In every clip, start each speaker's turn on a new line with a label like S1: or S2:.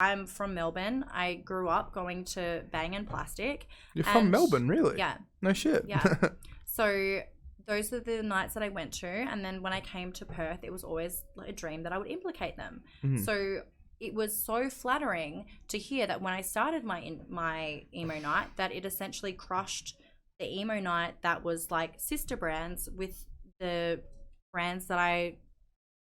S1: I'm from Melbourne. I grew up going to Bang and Plastic.
S2: You're from Melbourne, really?
S1: Yeah.
S2: No shit.
S1: Yeah. So those are the nights that I went to. And then when I came to Perth, it was always like a dream that I would implicate them.
S2: Mm-hmm.
S1: So it was so flattering to hear that when I started my emo night, that it essentially crushed the emo night that was like sister brands with the brands that I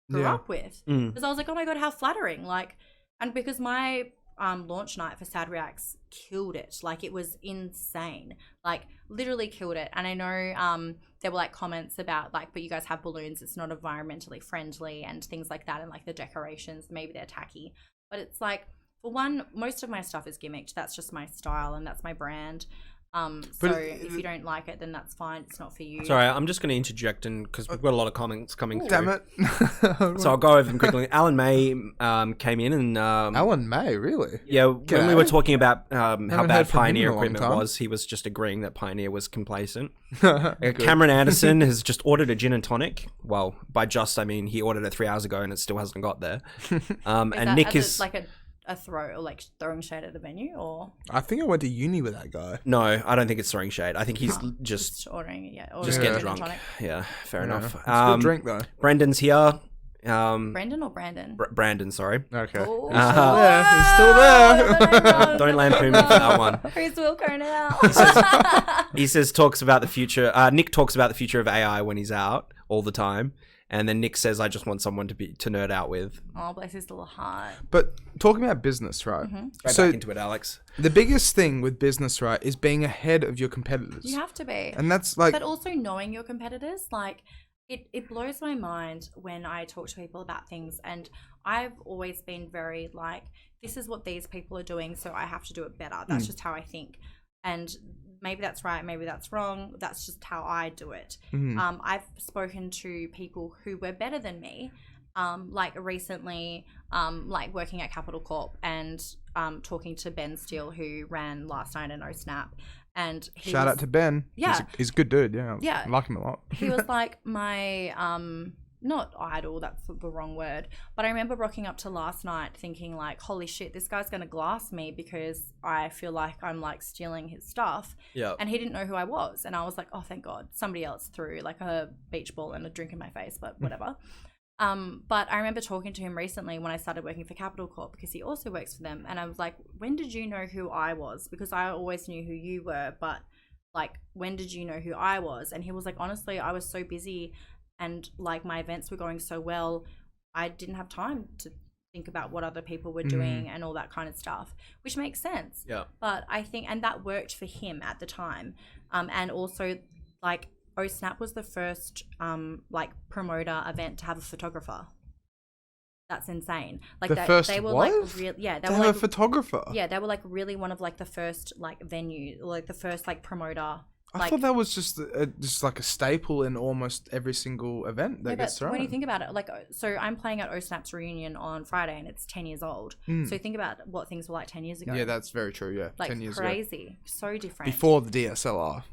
S1: grew up with. Because I was like, oh my God, how flattering. Like, and because my launch night for Sad Reacts killed it. Like, it was insane. Like, literally killed it. And I know there were like comments about like, but you guys have balloons, it's not environmentally friendly and things like that, and like the decorations, maybe they're tacky. But it's like, for one, most of my stuff is gimmicked. That's just my style and that's my brand. So if you don't like it, then that's fine. It's not for you.
S3: Sorry, I'm just going to interject, and because we've got a lot of comments coming through.
S2: Damn it.
S3: So I'll go over them quickly. Alan May came in and...
S2: Alan May, really?
S3: Yeah, when we were talking about how bad Pioneer
S2: in a long
S3: equipment
S2: time.
S3: was, he was just agreeing that Pioneer was complacent. Cameron Anderson has just ordered a gin and tonic. Well, by just, I mean he ordered it 3 hours ago and it still hasn't got there. And Nick is...
S1: like a throw, or like throwing shade at the venue, or
S2: I think I went to uni with that guy.
S3: No, I don't think it's throwing shade. I think he's just
S1: ordering it,
S3: just
S1: ordering
S3: getting
S1: a
S3: drunk.
S1: tonic.
S3: Yeah, fair enough.
S2: It's a good drink though.
S3: Brendan's here.
S1: Brendan or Brandon?
S3: Brandon, sorry.
S2: Okay.
S1: Oh,
S2: He's still there.
S3: Don't lampoon me for that one.
S1: Who's Wilco now?
S3: He says talks about the future. Nick talks about the future of AI when he's out all the time. And then Nick says, I just want someone to nerd out with.
S1: Oh, bless his little heart.
S2: But talking about business, right?
S3: Go back into it, Alex.
S2: The biggest thing with business, right, is being ahead of your competitors.
S1: You have to be.
S2: And that's like...
S1: But also knowing your competitors, like, it blows my mind when I talk to people about things. And I've always been very like, this is what these people are doing, so I have to do it better. That's just how I think. And maybe that's right, maybe that's wrong. That's just how I do it. I've spoken to people who were better than me, like recently, like working at Capital Corp and talking to Ben Steele, who ran last night in Snap. And
S2: shout out to Ben.
S1: Yeah.
S2: He's a good dude. Yeah.
S1: Yeah.
S2: I like him a lot.
S1: He was like my not idol, that's the wrong word, but I remember rocking up to last night thinking like, holy shit, this guy's gonna glass me because I feel like I'm like stealing his stuff.
S3: Yeah.
S1: And he didn't know who I was, and I was like, oh thank God, somebody else threw like a beach ball and a drink in my face, but whatever. But I remember talking to him recently when I started working for Capital Corp, because he also works for them, and I was like, when did you know who I was? Because I always knew who you were, but like, when did you know who I was? And he was like, honestly, I was so busy and like my events were going so well, I didn't have time to think about what other people were doing and all that kind of stuff, which makes sense.
S3: Yeah.
S1: But I think, and that worked for him at the time. And also like Snap was the first like promoter event to have a photographer. That's insane. Like they were
S2: what?
S1: like real, yeah,
S2: they were like a photographer.
S1: Yeah, they were like really one of like the first like venue, like the first like promoter.
S2: I thought that was just like a staple in almost every single event that gets thrown.
S1: When you think about it, like, so I'm playing at Snap's reunion on Friday and it's 10 years old. So think about what things were like 10 years ago.
S2: Yeah, that's very true. Yeah,
S1: like
S2: 10 years
S1: crazy,
S2: ago.
S1: So different.
S2: Before the DSLR,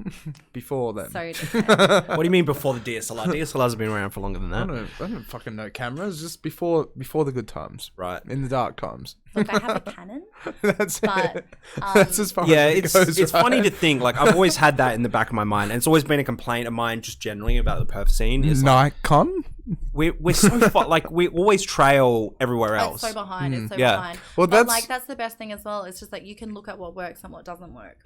S2: before then.
S1: So different.
S3: What do you mean before the DSLR? DSLRs have been around for longer than that.
S2: I don't fucking know cameras. Just before the good times,
S3: right?
S2: In the dark times.
S1: Look, I have a Canon.
S2: That's
S1: but,
S2: it. That's as far as it goes,
S3: it's
S2: right?
S3: funny to think. Like, I've always had that in the back of my mind, and it's always been a complaint of mine, just generally about the Perth scene. Is
S2: Nikon.
S3: We're so far, like we always trail everywhere else.
S1: It's so behind. It's so behind.
S2: Well,
S1: but that's the best thing as well. It's just like you can look at what works and what doesn't work.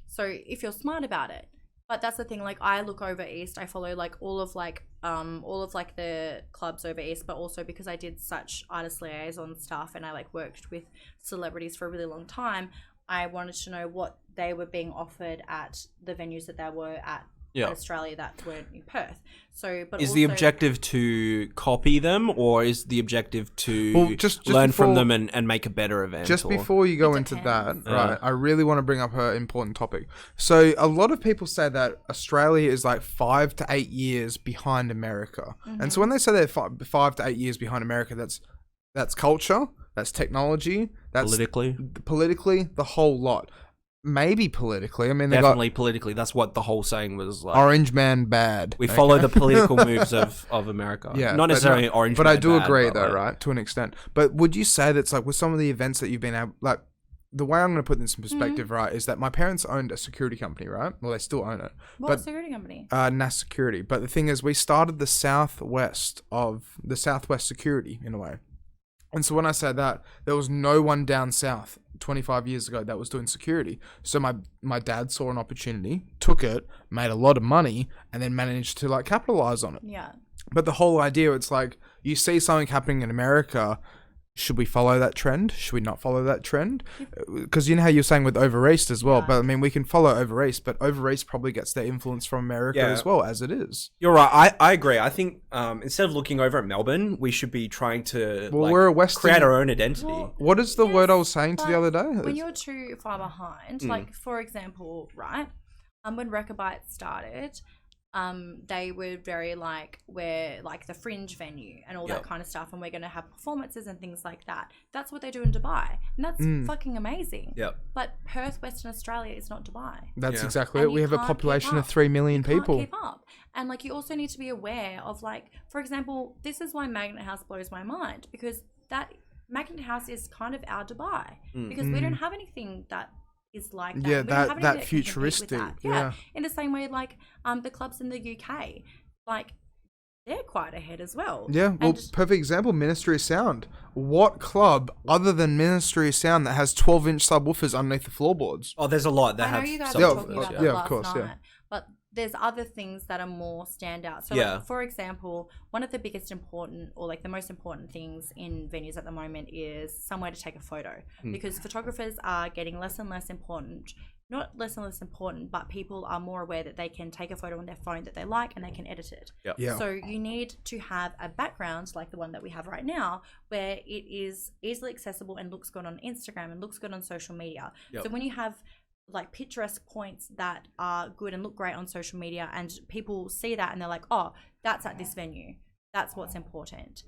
S1: So if you're smart about it. But that's the thing, like I look over east, I follow like all of the clubs over east, but also because I did such artist liaison stuff and I like worked with celebrities for a really long time, I wanted to know what they were being offered at the venues that they were at in Australia that weren't in Perth. So, but
S3: is the objective to copy them, or is the objective to
S2: just
S3: learn from them and make a better event?
S2: Just before you go into that, right, I really want to bring up an important topic. So a lot of people say that Australia is like 5 to 8 years behind America. And so when they say they're 5 to 8 years behind America, that's culture, that's technology, that's politically, the whole lot. maybe politically. I mean, they
S3: Definitely politically. That's what the whole saying was like.
S2: got Orange Man bad.
S3: We follow the political moves of America.
S2: Yeah,
S3: not necessarily Orange
S2: but
S3: Man
S2: I do
S3: bad,
S2: agree
S3: but,
S2: though,
S3: like,
S2: right? To an extent. But would you say that's like with some of the events that you've been able, like the way I'm going to put this in perspective, right, is that my parents owned a security company, right? Well, they still own it.
S1: What security company?
S2: NAS Security. But the thing is, we started the Southwest Security in a way. And so when I say that, there was no one down south 25 years ago that was doing security. So my dad saw an opportunity, took it, made a lot of money, and then managed to like capitalize on it.
S1: Yeah.
S2: But the whole idea, it's like you see something happening in America. Should we follow that trend? Should we not follow that trend? Because you know how you're saying with Over East as well. Yeah. But I mean, we can follow Over East, but Over East probably gets their influence from America as well, as it is.
S3: You're right. I agree. I think instead of looking over at Melbourne, we should be trying to
S2: we're a Western,
S3: create our own identity.
S2: Well, what is the word I was saying to the other day?
S1: When you're too far behind, like for example, right, when Rechabite started, they were very like, we're like the fringe venue and all that kind of stuff, and we're going to have performances and things like that. That's what they do in Dubai, and that's fucking amazing. But Perth, Western Australia is not Dubai.
S2: That's exactly it. We have a population of 3 million people.
S1: Keep up. And like, you also need to be aware of, like, for example, this is why Magnet House blows my mind, because that Magnet House is kind of our Dubai, because we don't have anything that is like that.
S2: Yeah, that futuristic. That. Yeah.
S1: In the same way, like the clubs in the UK, like they're quite ahead as well.
S2: Yeah, well, perfect example, Ministry of Sound. What club other than Ministry of Sound that has 12-inch subwoofers underneath the floorboards?
S3: Oh, there's a lot that
S1: I
S3: have.
S1: know you guys were talking about that
S2: of course,
S1: last night, but there's other things that are more standout. So, like, for example, one of the biggest important, or like the most important things in venues at the moment is somewhere to take a photo, because photographers are getting less and less important. Not less and less important, but people are more aware that they can take a photo on their phone that they like and they can edit it. So you need to have a background like the one that we have right now, where it is easily accessible and looks good on Instagram and looks good on social media. So when you have like picturesque points that are good and look great on social media, and people see that and they're like, oh, that's at this venue, that's what's important.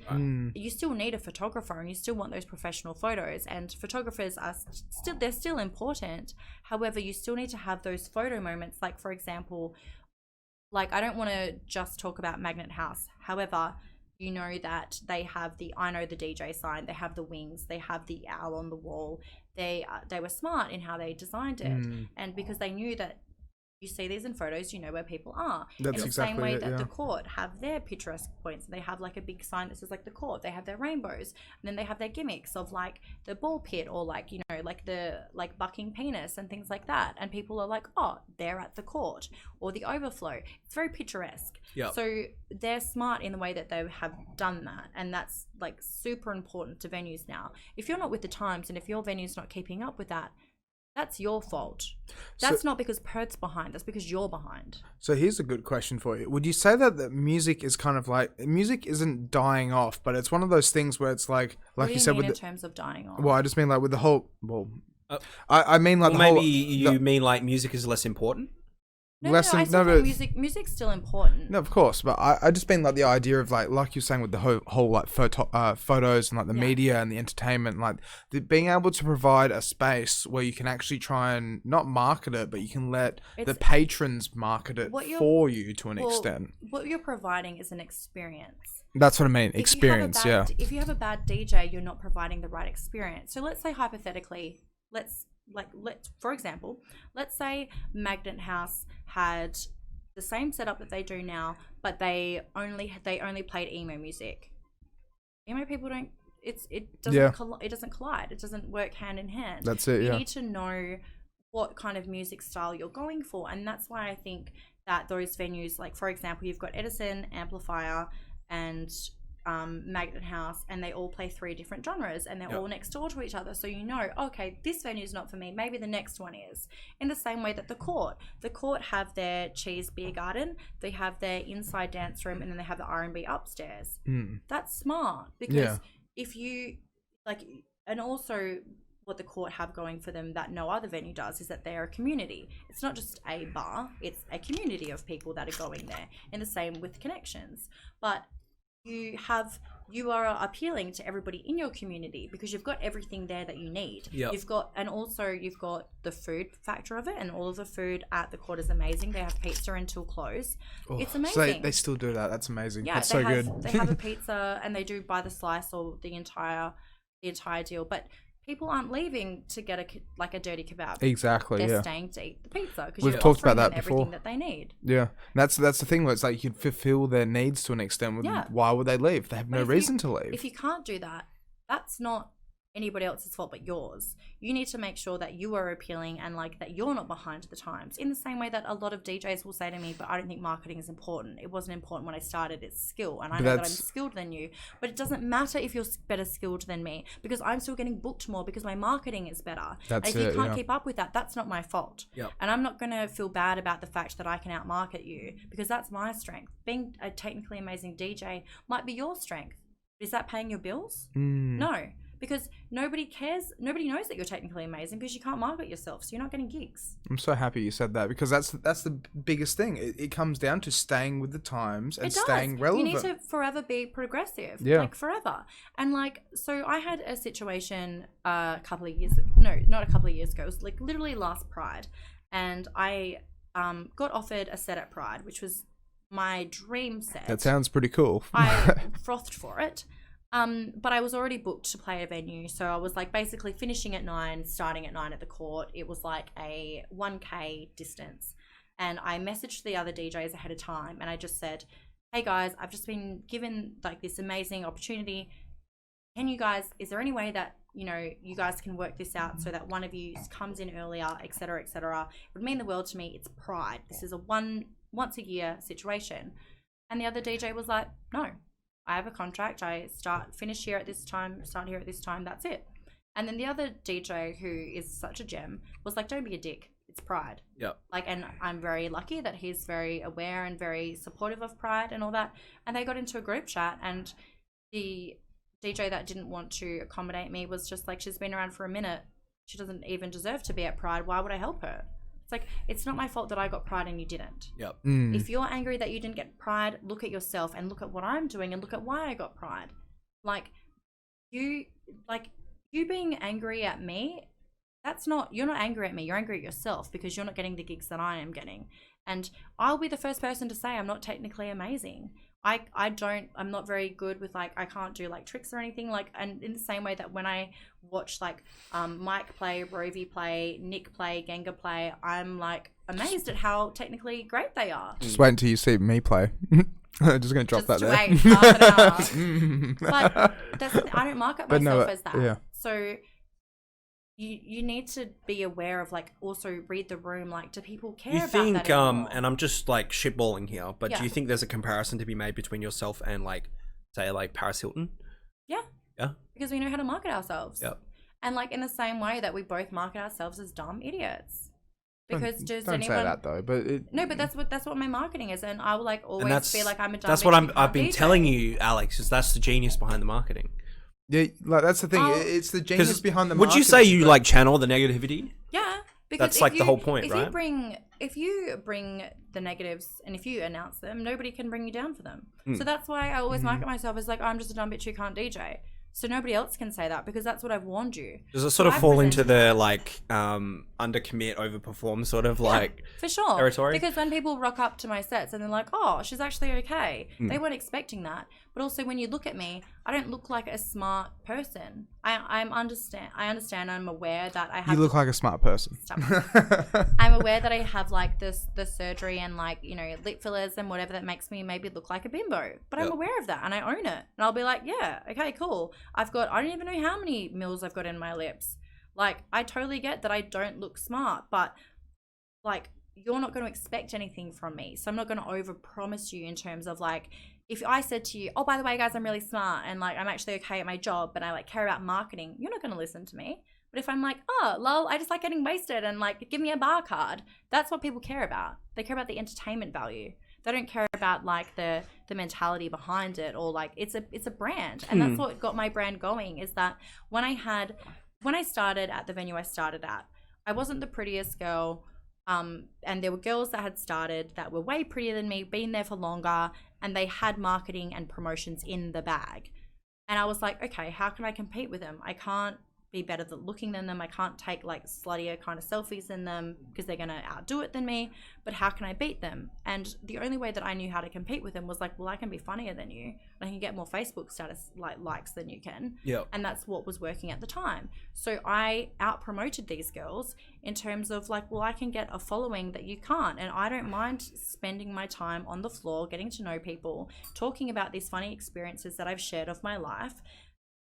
S1: You still need a photographer, and you still want those professional photos, and photographers are still important. However, you still need to have those photo moments. Like, for example, like, I don't want to just talk about Magnet House. However, you know that they have the I Know the DJ sign, they have the wings, they have the owl on the wall. They were smart in how they designed it, and because they knew that you see these in photos, you know where people are.
S2: That's
S1: in the
S2: exactly
S1: same way
S2: it,
S1: that the court have their picturesque points. They have like a big sign that says like the court. They have their rainbows, and then they have their gimmicks of like the ball pit, or like, you know, like the like bucking penis and things like that. And people are like, oh, they're at the court, or the overflow. It's very picturesque. So they're smart in the way that they have done that, and that's like super important to venues now. If you're not with the times, and if your venue's not keeping up with that, that's your fault. That's not because Perth's behind. That's because you're behind.
S2: So here's a good question for you. Would you say that the music is kind of like, music isn't dying off, but it's one of those things where it's like you said,
S1: with in terms of dying off?
S2: Well, I just mean like with the whole. Well, I mean like
S3: the
S2: maybe
S3: whole, you mean like music is less important.
S1: Music's still important.
S2: No, of course, but I just mean like the idea of like you're saying with the whole like photos and like the media and the entertainment, like being able to provide a space where you can actually try and not market it, but you can let the patrons market it for you to an extent. What
S1: you're providing is an experience.
S2: That's what I mean, experience.
S1: If you have a bad DJ, you're not providing the right experience. So let's say hypothetically, for example, let's say Magnet House had the same setup that they do now, but they only played emo music. Emo people don't. It doesn't collide. It doesn't work hand in hand.
S2: That's it.
S1: You need to know what kind of music style you're going for, and that's why I think that those venues, like for example, you've got Edison, Amplifier, and Magnet House, and they all play 3 different genres, and they're all next door to each other, so you know, okay, this venue is not for me, maybe the next one is. In the same way that the court have their cheese beer garden, they have their inside dance room, and then they have the R&B upstairs. That's smart, because if you like, and also what the court have going for them that no other venue does is that they're a community. It's not just a bar, it's a community of people that are going there, and the same with Connections. But you are appealing to everybody in your community because you've got everything there that you need.
S3: Yep.
S1: You've got the food factor of it, and all of the food at the court is amazing. They have pizza until close. It's amazing.
S2: So they still do that. That's amazing.
S1: Yeah,
S2: that's so good.
S1: They have a pizza, and they do by the slice or the entire deal. But people aren't leaving to get a dirty kebab.
S2: Exactly.
S1: They're
S2: yeah.
S1: staying to eat the pizza because
S2: We've
S1: you're
S2: talked about
S1: offering
S2: that
S1: them
S2: before.
S1: everything that they need.
S2: Yeah, that's the thing where it's like you fulfill their needs to an extent. Why would they leave? They have no reason to leave.
S1: If you can't do that, that's not anybody else's fault but yours. You need to make sure that you are appealing and like that you're not behind the times. In the same way that a lot of DJs will say to me, but I don't think marketing is important. It wasn't important when I started. It's skill, and I know that I'm skilled than you. But it doesn't matter if you're better skilled than me because I'm still getting booked more because my marketing is better. And if you can't keep up with that, that's not my fault.
S3: Yep.
S1: And I'm not going to feel bad about the fact that I can outmarket you because that's my strength. Being a technically amazing DJ might be your strength. Is that paying your bills? No. Because nobody cares, nobody knows that you're technically amazing because you can't market yourself, so you're not getting gigs.
S2: I'm so happy you said that because that's the biggest thing. It comes down to staying with the times and staying relevant.
S1: You need to forever be progressive, like forever. And like, so I had a situation not a couple of years ago. It was like literally last Pride, and I got offered a set at Pride, which was my dream set.
S2: That sounds pretty cool.
S1: I frothed for it. But I was already booked to play a venue, so I was like basically finishing at 9, starting at 9 at the court. It was like a 1K distance, and I messaged the other DJs ahead of time, and I just said, "Hey guys, I've just been given like this amazing opportunity. Is there any way that you guys can work this out so that one of you comes in earlier, etc., etc. It would mean the world to me. It's Pride. This is a once a year situation." And the other DJ was like, "No. I have a contract. I finish here at this time, start here at this time. That's it." And then the other DJ, who is such a gem, was like, "Don't be a dick. It's Pride."
S3: Yep.
S1: And I'm very lucky that he's very aware and very supportive of Pride and all that. And they got into a group chat, and the DJ that didn't want to accommodate me was just like, "She's been around for a minute. She doesn't even deserve to be at Pride. Why would I help her?" It's like, it's not my fault that I got Pride and you didn't.
S3: Yep.
S1: If you're angry that you didn't get Pride, look at yourself and look at what I'm doing and look at why I got Pride. You being angry at me, you're not angry at me, you're angry at yourself because you're not getting the gigs that I am getting. And I'll be the first person to say I'm not technically amazing. I'm not very good with I can't do tricks or anything and in the same way that when I watch Mike play, Rovi play, Nick play, Genga play, I'm amazed at how technically great they are.
S2: Just wait until you see me play. I'm just gonna drop that there.
S1: Wait, half an hour. But that's the thing, I don't market myself as that.
S2: Yeah.
S1: So you need to be aware of also read the room. Do people care about that anymore?
S3: And I'm just shitballing here, but do you think there's a comparison to be made between yourself and say Paris Hilton?
S1: Yeah.
S3: Yeah.
S1: Because we know how to market ourselves.
S3: Yep.
S1: And in the same way that we both market ourselves as dumb idiots. Because
S2: don't say that though, but
S1: but that's what my marketing is, and I will always feel like I'm a dumb.
S3: That's
S1: bitch
S3: what I've been
S1: DJ.
S3: telling you, Alex. Is that's the genius behind the marketing.
S2: Yeah, that's the thing. It's the genius behind the marketing.
S3: Would you say you channel the negativity?
S1: Yeah, because
S3: that's the whole point, right?
S1: If you bring the negatives and if you announce them, nobody can bring you down for them. So that's why I always market myself as I'm just a dumb bitch who can't DJ. So nobody else can say that because that's what I've warned you.
S3: Does it sort of fall into the undercommit, overperform sort of
S1: for sure
S3: territory?
S1: Because when people rock up to my sets and they're like, "Oh, she's actually okay," they weren't expecting that. But also when you look at me, I don't look like a smart person. I understand. I'm aware that I have.
S2: You look like a smart person.
S1: I'm aware that I have the surgery and lip fillers and whatever that makes me maybe look like a bimbo. But I'm aware of that and I own it. And I'll be like, yeah, okay, cool. I don't even know how many mils I've got in my lips. I totally get that I don't look smart, but you're not going to expect anything from me. So I'm not going to overpromise you in terms of if I said to you, "Oh, by the way, guys, I'm really smart and I'm actually okay at my job, but I care about marketing," you're not going to listen to me. But if I'm "Oh, lol, I just like getting wasted and give me a bar card," that's what people care about. They care about the entertainment value. They don't care about the mentality behind it or it's a brand. And that's what got my brand going is that when I started at the venue I started at, I wasn't the prettiest girl. And there were girls that had started that were way prettier than me, been there for longer, and they had marketing and promotions in the bag. And I was like, okay, how can I compete with them? I can't be better at looking than them. I can't take like sluttier kind of selfies than them because they're going to outdo it than me. But how can I beat them? And the only way that I knew how to compete with them was like, well, I can be funnier than you. I can get more Facebook status likes than you can.
S3: Yeah.
S1: And that's what was working at the time. So I out promoted these girls in terms of like, well, I can get a following that you can't. And I don't mind spending my time on the floor, getting to know people, talking about these funny experiences that I've shared of my life,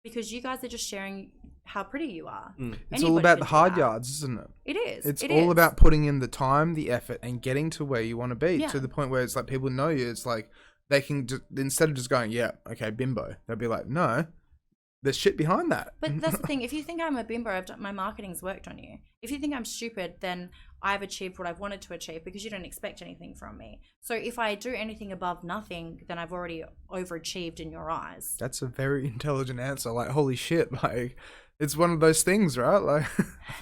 S1: because you guys are just sharing how pretty you are.
S2: It's all about the hard yards, isn't it?
S1: It is.
S2: It's all about putting in the time, the effort, and getting to where you want to be, to the point where it's like people know you. It's like they can just, instead of just going, yeah, okay, bimbo, they'll be like, no, there's shit behind that.
S1: But that's the thing. If you think I'm a bimbo, my marketing's worked on you. If you think I'm stupid, then I've achieved what I've wanted to achieve because you don't expect anything from me. So if I do anything above nothing, then I've already overachieved in your eyes.
S2: That's a very intelligent answer. Like, holy shit, like, it's one of those things, right? Like,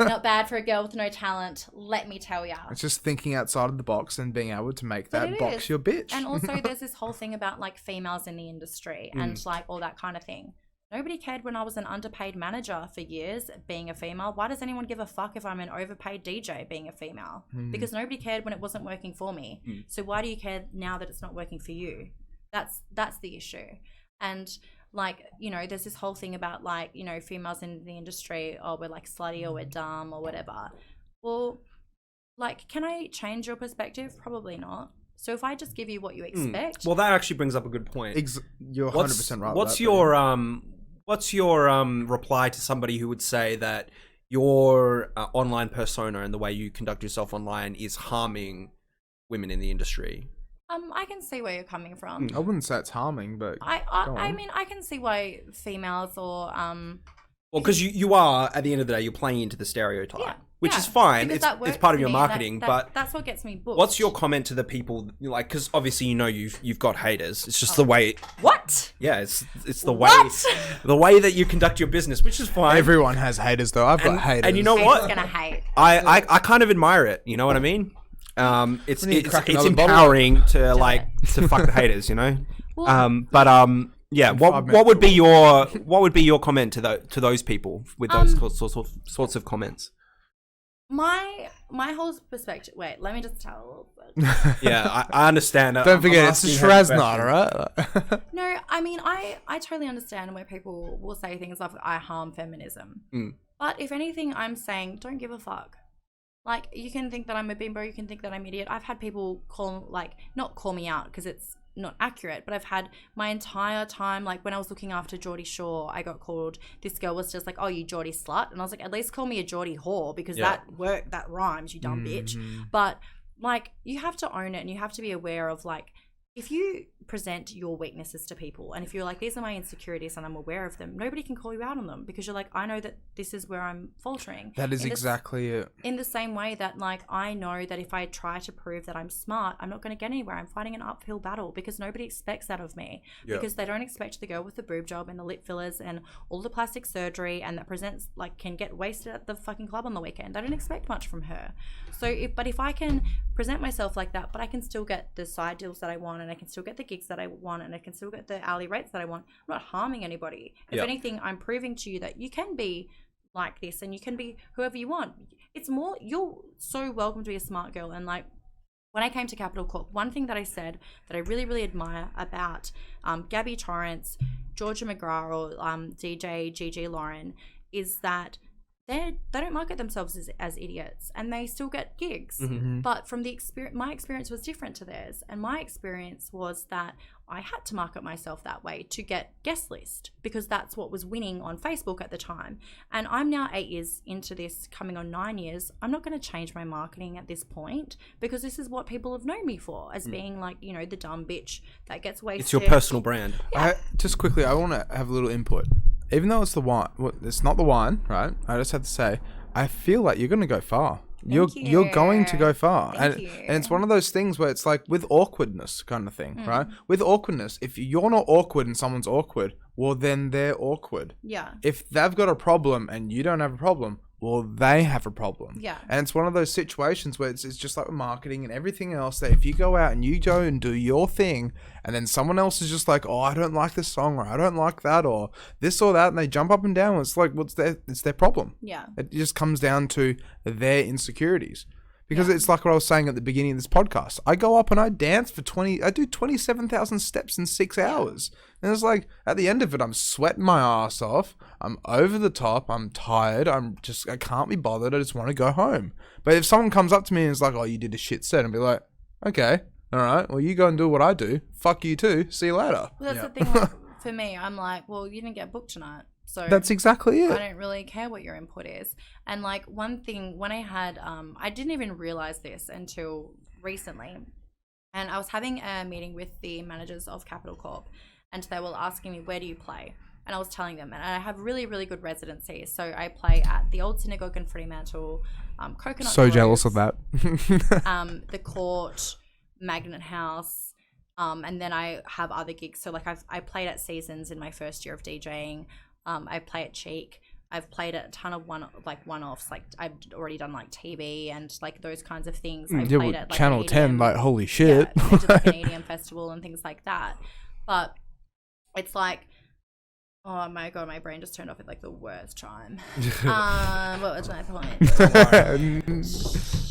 S1: not bad for a girl with no talent, let me tell ya.
S2: It's just thinking outside of the box and being able to make that box your bitch.
S1: And also there's this whole thing about like females in the industry and like all that kind of thing. Nobody cared when I was an underpaid manager for years being a female. Why does anyone give a fuck if I'm an overpaid DJ being a female? Because nobody cared when it wasn't working for me. So why do you care now that it's not working for you? That's the issue. And like, you know, there's this whole thing about like, you know, females in the industry, oh, we're like slutty or we're dumb or whatever. Well, like, can I change your perspective? Probably not. So if I just give you what you expect.
S3: Well, that actually brings up a good point.
S2: You're 100% right.
S3: What's your reply to somebody who would say that your online persona and the way you conduct yourself online is harming women in the industry?
S1: I can see where you're coming from.
S2: I wouldn't say it's harming, but
S1: I mean, I can see why females or
S3: well, because you are, at the end of the day, you're playing into the stereotype, which is fine. It's part of your marketing, but
S1: that's what gets me booked.
S3: What's your comment to the people, like, because obviously you know you've got haters. It's just the way.
S1: What?
S3: Yeah, it's the way that you conduct your business, which is fine.
S2: Everyone has haters, though. I've got haters,
S3: and you know what?
S1: Gonna hate.
S3: I kind of admire it. You know what I mean? It's empowering to fuck the haters, you know. Well, yeah. What would be your comment to those people with those sorts of comments?
S1: My whole perspective. Wait, let me just tell a little bit.
S3: Yeah, I understand.
S2: Don't forget, it's Shiraz night, alright?
S1: No, I mean, I totally understand where people will say things like I harm feminism. But if anything, I'm saying don't give a fuck. Like, you can think that I'm a bimbo, you can think that I'm an idiot. I've had people not call me out because it's not accurate, but I've had my entire time, like when I was looking after Geordie Shore, I got called, this girl was just like, oh, you Geordie slut. And I was like, at least call me a Geordie whore because that rhymes, you dumb bitch. But like, you have to own it and you have to be aware of like, if you present your weaknesses to people and if you're like, these are my insecurities and I'm aware of them, nobody can call you out on them because you're like, I know that this is where I'm faltering.
S2: That is exactly it.
S1: In the same way that like, I know that if I try to prove that I'm smart, I'm not going to get anywhere. I'm fighting an uphill battle because nobody expects that of me because they don't expect the girl with the boob job and the lip fillers and all the plastic surgery and that presents like can get wasted at the fucking club on the weekend. They don't expect much from her. So if I can present myself like that, but I can still get the side deals that I want and I can still get the gigs that I want and I can still get the hourly rates that I want, I'm not harming anybody. If anything, I'm proving to you that you can be like this and you can be whoever you want. It's more, you're so welcome to be a smart girl. And like, when I came to Capital Corp, one thing that I said that I really, really admire about Gabby Torrance, Georgia McGrath, or DJ Gigi Lauren is that they don't market themselves as idiots and they still get gigs. But from the experience, my experience was different to theirs. And my experience was that I had to market myself that way to get guest list because that's what was winning on Facebook at the time. And I'm now 8 years into this, coming on 9 years. I'm not going to change my marketing at this point because this is what people have known me for, as being like, you know, the dumb bitch that gets wasted.
S3: It's your personal brand.
S2: Just quickly, I want to have a little input. Even though it's the wine, it's not the wine, right? I just have to say, I feel like you're going to go far. You're going to go far. And it's one of those things where it's like with awkwardness kind of thing, right? With awkwardness, if you're not awkward and someone's awkward, well, then they're awkward.
S1: Yeah.
S2: If they've got a problem and you don't have a problem, well, they have a problem.
S1: Yeah.
S2: And it's one of those situations where it's just like with marketing and everything else, that if you go out and you go and do your thing, and then someone else is just like, oh, I don't like this song, or I don't like that, or this or that, and they jump up and down, it's like, it's their problem.
S1: Yeah.
S2: It just comes down to their insecurities. Because it's like what I was saying at the beginning of this podcast. I go up and I dance for I do 27,000 steps in 6 hours. And it's like, at the end of it, I'm sweating my ass off. I'm over the top. I'm tired. I can't be bothered. I just want to go home. But if someone comes up to me and is like, oh, you did a shit set, I'd be like, okay, all right, well, you go and do what I do. Fuck you too. See you later.
S1: Well, that's the thing. Like, for me, I'm like, well, you didn't get booked tonight. So
S2: that's exactly it.
S1: I don't really care what your input is. And like one thing, when I had, I didn't even realize this until recently. And I was having a meeting with the managers of Capital Corp, and they were asking me, where do you play? And I was telling them, and I have really, really good residencies. So I play at the Old Synagogue in Fremantle, Coconut
S2: So
S1: Groves,
S2: jealous of that.
S1: the Court, Magnet House, and then I have other gigs. So like I played at Seasons in my first year of DJing. I play at Cheek. I've played at a ton of one-offs. Like I've already done like TV and like those kinds of things. I played at like
S2: Channel 10, like holy shit.
S1: Yeah, I did like an EDM festival and things like that. But it's like, oh my god, my brain just turned off at like the worst time. What was my point?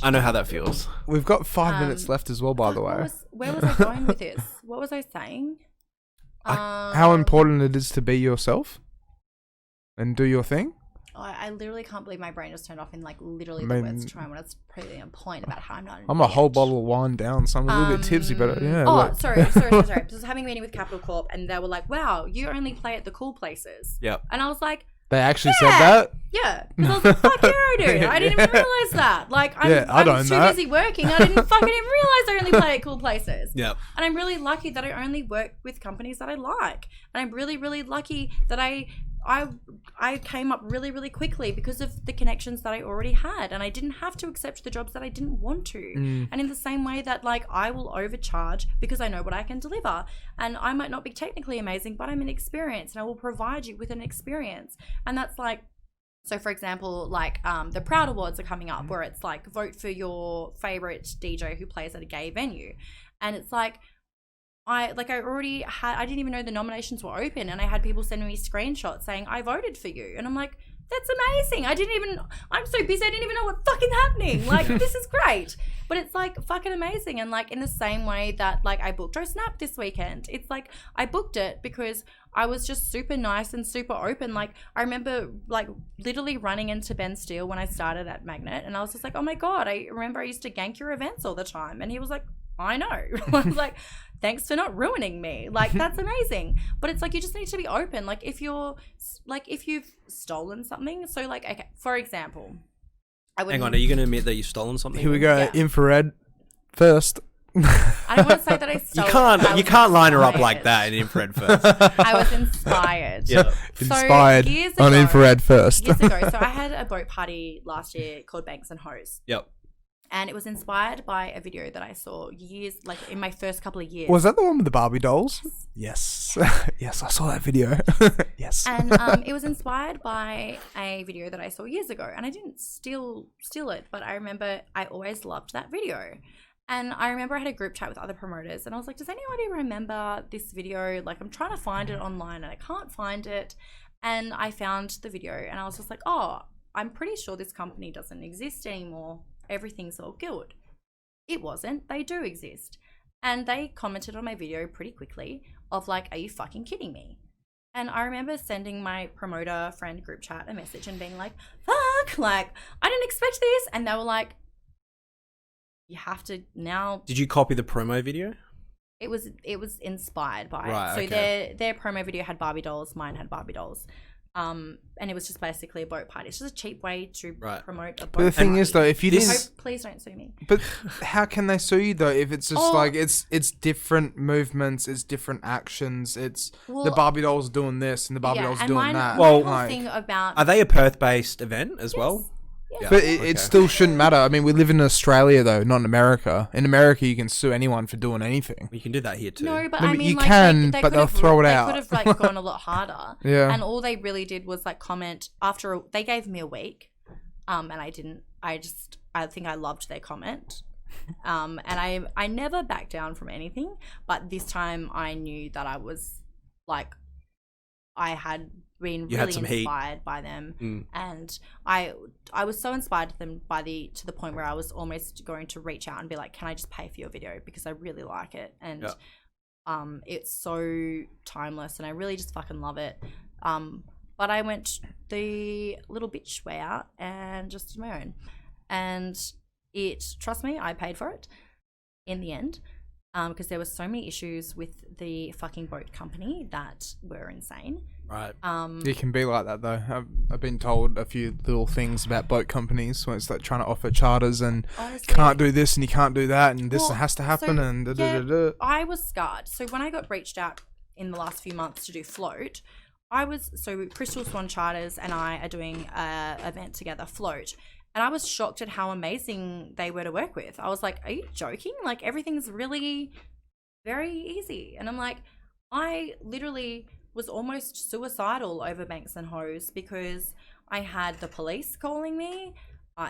S3: I know how that feels.
S2: We've got 5 minutes left as well, by the way.
S1: Where was I going with this? What was I saying?
S2: How important it is to be yourself and do your thing.
S1: I literally can't believe my brain just turned off in like literally the worst time when it's pretty on point about how I'm not.
S2: I'm a whole bottle of wine down, so I'm a little bit tipsy, but yeah.
S1: Oh, sorry. I was having a meeting with Capital Corp, and they were like, "Wow, you only play at the cool places."
S3: Yep.
S1: And I was like,
S2: they actually said that?
S1: Yeah. Because I was like, fuck yeah, I do. I didn't even realize that. Like, I'm too busy working. I didn't fucking even realize I only play at cool places.
S3: Yep.
S1: And I'm really lucky that I only work with companies that I like. And I'm really, really lucky that I came up really, really quickly because of the connections that I already had, and I didn't have to accept the jobs that I didn't want to. And in the same way that like I will overcharge because I know what I can deliver, and I might not be technically amazing, but I'm an experience, and I will provide you with an experience. And that's like, so for example, like the Proud Awards are coming up, where it's like vote for your favorite DJ who plays at a gay venue, and it's like, I didn't even know the nominations were open, and I had people sending me screenshots saying I voted for you, and I'm like, that's amazing. I'm so busy I didn't even know what's fucking happening. Like, this is great. But it's like fucking amazing. And like in the same way that like I booked Joe Snap this weekend, it's like I booked it because I was just super nice and super open. Like I remember like literally running into Ben Steele when I started at Magnet, and I was just like, oh my god, I remember I used to gank your events all the time, and he was like, I know. I was like, thanks for not ruining me. Like, that's amazing. But it's like, you just need to be open. Like, if you've stolen something. So, like, okay, for example,
S3: Hang on, are you going to admit that you've stolen something?
S2: Here we go. Yeah. Infrared first.
S1: I don't want to say that I stole
S3: You can't line her up like that in infrared first.
S1: I was inspired.
S3: Yeah.
S2: Inspired on infrared first.
S1: Years ago. So I had a boat party last year called Banks and Hose.
S3: Yep.
S1: And it was inspired by a video that I saw years, like in my first couple of years.
S2: Was that the one with the Barbie dolls? Yes. Yes, I saw that video. Yes.
S1: And it was inspired by a video that I saw years ago. And I didn't steal it, but I remember I always loved that video. And I remember I had a group chat with other promoters, and I was like, does anybody remember this video? Like, I'm trying to find it online and I can't find it. And I found the video, and I was just like, oh, I'm pretty sure this company doesn't exist anymore. Everything's all good. It wasn't. They do exist. And they commented on my video pretty quickly of like, are you fucking kidding me? And I remember sending my promoter friend group chat a message and being like, fuck, like, I didn't expect this. And they were like, you have to now.
S3: Did you copy the promo video?
S1: It was inspired by it. So
S3: okay.
S1: their promo video had Barbie dolls. Mine had Barbie dolls. And it was just basically a boat party. It's just a cheap way to promote a boat party.
S2: But the thing is, though, if you didn't...
S1: Please don't sue me.
S2: But how can they sue you, though, if it's just like, it's different movements, it's different actions, it's the Barbie dolls doing this and the Barbie dolls doing that.
S3: Well,
S1: thing about...
S3: Are they a Perth-based event as well?
S1: Yeah.
S2: But it still shouldn't matter. I mean, we live in Australia, though, not in America. In America, you can sue anyone for doing anything.
S3: You can do that here, too.
S1: No, but I mean,
S2: you
S1: like,
S2: can, but they'll throw it out.
S1: They could have, like, gone a lot harder.
S2: Yeah.
S1: And all they really did was, like, comment after... They gave me a week And I think I loved their comment. And I never backed down from anything, but this time I knew that I was like, I had been really inspired by them, and I was so inspired to them to the point where I was almost going to reach out and be like, can I just pay for your video, because I really like it, and it's so timeless and I really just fucking love it. But I went the little bitch way out and just did my own, and trust me, I paid for it in the end, because there were so many issues with the fucking boat company that were insane.
S3: Right.
S2: It can be like that though. I've been told a few little things about boat companies when it's like trying to offer charters and honestly, can't do this and you can't do that and this has to happen
S1: I was scarred. So when I got reached out in the last few months to do float, Crystal Swan Charters and I are doing a event together, float. And I was shocked at how amazing they were to work with. I was like, are you joking? Like, everything's really very easy. And I'm like, I literally was almost suicidal over Banks and Hose because I had the police calling me.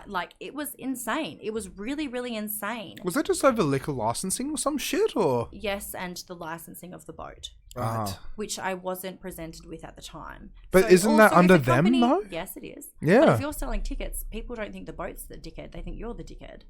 S1: Like, it was insane. It was really, really insane.
S2: Was that just over liquor licensing or some shit, or?
S1: Yes, and the licensing of the boat.
S3: Right.
S1: Which I wasn't presented with at the time.
S2: But so isn't that under them, though?
S1: Yes, it is.
S2: Yeah.
S1: But if you're selling tickets, people don't think the boat's the dickhead. They think you're the dickhead.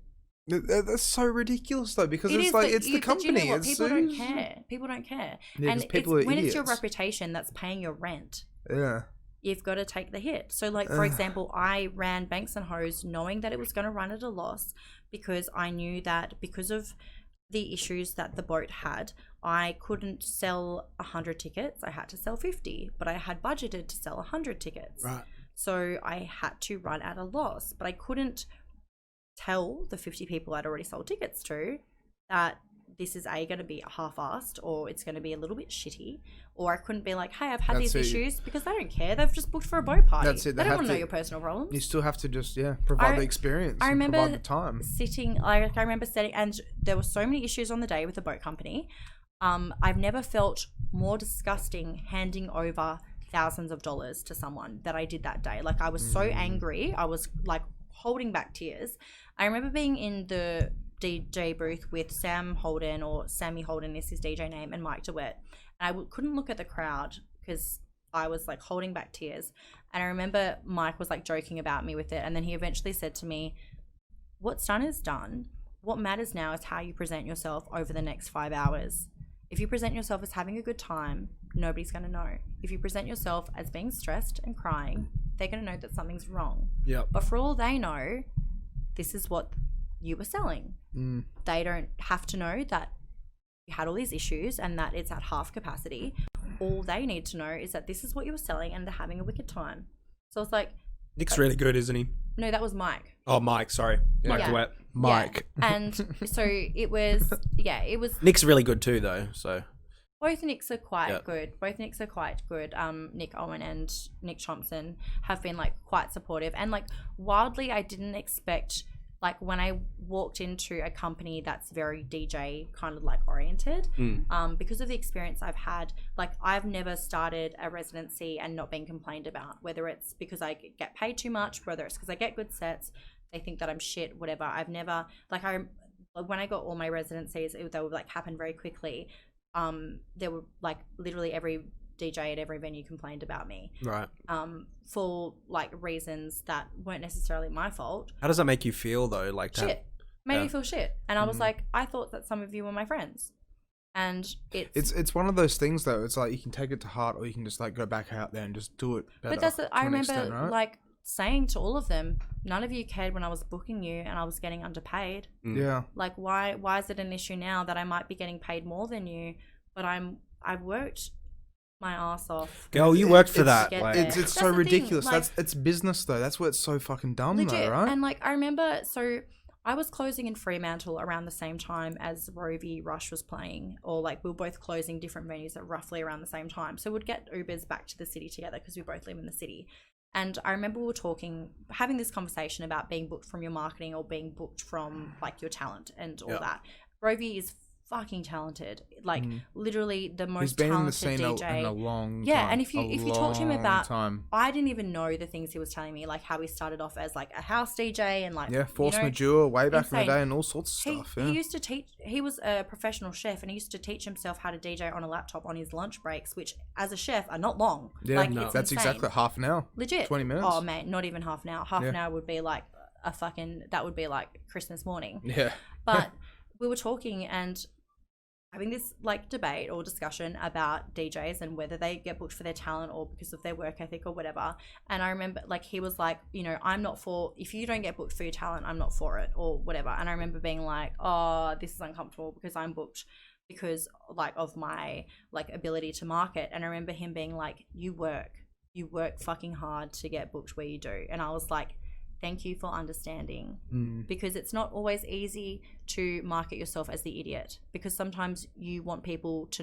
S2: That's so ridiculous, though, because it's the company.
S1: You know what? People don't care. People don't care.
S2: Yeah, and when
S1: it's your reputation that's paying your rent.
S2: Yeah.
S1: You've got to take the hit. So, like, for example, I ran Banks and Hose knowing that it was going to run at a loss, because I knew that because of the issues that the boat had, I couldn't sell 100 tickets. I had to sell 50, but I had budgeted to sell 100 tickets.
S3: Right.
S1: So I had to run at a loss, but I couldn't tell the 50 people I'd already sold tickets to that this is going to be half-assed, or it's going to be a little bit shitty, or I couldn't be like, hey, I've had these issues, because they don't care. They've just booked for a boat party. That's it. They don't want to know your personal problems.
S2: You still have to just provide the experience.
S1: I remember
S2: provide the time.
S1: and there were so many issues on the day with the boat company. I've never felt more disgusting handing over thousands of dollars to someone that I did that day. Like, I was so angry. I was like holding back tears. I remember being in the DJ booth with Sam Holden, or Sammy Holden is his DJ name, and Mike DeWitt. And I couldn't look at the crowd because I was like holding back tears. And I remember Mike was like joking about me with it. And then he eventually said to me, what's done is done. What matters now is how you present yourself over the next 5 hours. If you present yourself as having a good time, nobody's going to know. If you present yourself as being stressed and crying, they're going to know that something's wrong.
S3: Yep.
S1: But for all they know, this is what you were selling. They don't have to know that you had all these issues and that it's at half capacity. All they need to know is that this is what you were selling and they're having a wicked time. So it's like,
S3: Nick's really good, isn't he?
S1: No, that was Mike.
S3: Oh, Mike, sorry. Mike DeWitt.
S2: Mike.
S1: Yeah. And so it was.
S3: Nick's really good too, though, so.
S1: Both Nicks are quite good. Nick Owen and Nick Thompson have been like quite supportive, and like wildly, I didn't expect, like, when I walked into a company that's very DJ kind of like oriented, because of the experience I've had, like, I've never started a residency and not been complained about, whether it's because I get paid too much, whether it's because I get good sets, they think that I'm shit, whatever. I've never, like, when I got all my residencies, they would like happen very quickly. There were like literally every DJ at every venue complained about me.
S3: Right.
S1: For like reasons that weren't necessarily my fault.
S3: How does that make you feel though? Like
S1: shit. Made me feel shit. And I was like, I thought that some of you were my friends. And
S2: it's one of those things though. It's like you can take it to heart, or you can just like go back out there and just do it better.
S1: But I remember like saying to all of them, none of you cared when I was booking you and I was getting underpaid.
S2: Yeah.
S1: Like, why is it an issue now that I might be getting paid more than you, but I've worked my ass off.
S3: Girl, you worked for that.
S2: Like, it's so ridiculous. Like, it's business though. That's why it's so fucking dumb legit, though, right?
S1: And like, I remember, so I was closing in Fremantle around the same time as Roe v. Rush was playing, or like we were both closing different venues at roughly around the same time. So we'd get Ubers back to the city together because we both live in the city. And I remember we were having this conversation about being booked from your marketing or being booked from like your talent and all that. Roe v. is fucking talented, like literally the most
S2: He's been
S1: talented
S2: in the scene
S1: DJ
S2: in a long
S1: yeah
S2: time.
S1: And if you talk to him about
S2: time.
S1: I didn't even know the things he was telling me, like how he started off as like a house DJ and like
S2: force majeure way back in the day and all sorts of stuff.
S1: He used to teach. He was a professional chef and he used to teach himself how to DJ on a laptop on his lunch breaks, which as a chef are not long.
S2: Yeah,
S1: like,
S2: no. That's
S1: insane.
S2: exactly half an hour.
S1: Legit.
S2: 20 minutes.
S1: Oh man, not even half an hour. Half an hour would be like a fucking, that would be like Christmas morning.
S2: Yeah.
S1: But we were talking and having this like debate or discussion about DJs and whether they get booked for their talent or because of their work ethic or whatever. And I remember like he was like, you know, I'm not for, if you don't get booked for your talent, I'm not for it or whatever. And I remember being like, oh, this is uncomfortable because I'm booked because like of my like ability to market. And I remember him being like, you work fucking hard to get booked where you do. And I was like, thank you for understanding, because it's not always easy to market yourself as the idiot, because sometimes you want people to know